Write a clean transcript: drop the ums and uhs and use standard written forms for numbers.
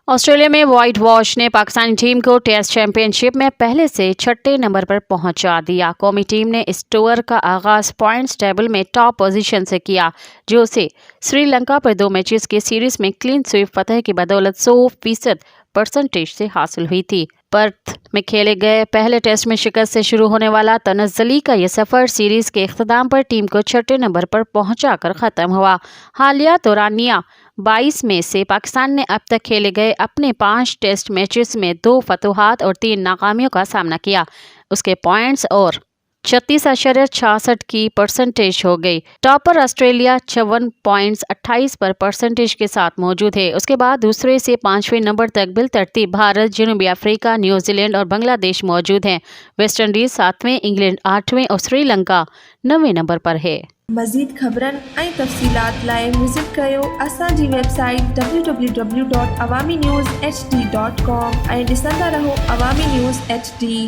Australia में white wash ने Pakistani team को टेस्ट चैंपियनशिप में पहले से छठे नंबर पर पहुंचा दिया। कौमी टीम ने इस टूर का आगाज पॉइंट्स टेबल में टॉप पोजीशन से किया, जो उसे श्रीलंका पर 2 मैचेस की सीरीज में क्लीन स्वीप फतह की बदौलत 100% परसेंटेज से हासिल हुई थी। पर्थ में खेले गए पहले टेस्ट में शिकस्त से शुरू होने वाला तनज़्ज़ुली का यह सफर सीरीज के इख्तिताम पर टीम को छठे नंबर पर पहुंचाकर खत्म हुआ। हालिया दौरानिया 22 में से पाकिस्तान ने अब तक खेले गए अपने 5 टेस्ट मैचेस में 2 फतूहात और 3 नाकामियों का सामना किया। उसके पॉइंट्स और 36.66 की परसेंटेज हो गई। टॉपर ऑस्ट्रेलिया 56.28 पर परसेंटेज के साथ मौजूद है। उसके बाद दूसरे से 5वें नंबर तक बिलतरतीब भारत, जनूबी अफ्रीका, न्यूजीलैंड और बांग्लादेश मौजूद हैं। वेस्ट इंडीज 7वें, इंग्लैंड 8वें और श्रीलंका 9वें नंबर पर है। मज़ीद ख़बरनि ऐं तफ़सीलात लाइ विज़िट कयो असांजी वेबसाइट www.awamiNewsHD.com ऐं ॾिसंदा रहो अवामी न्यूज़ HD।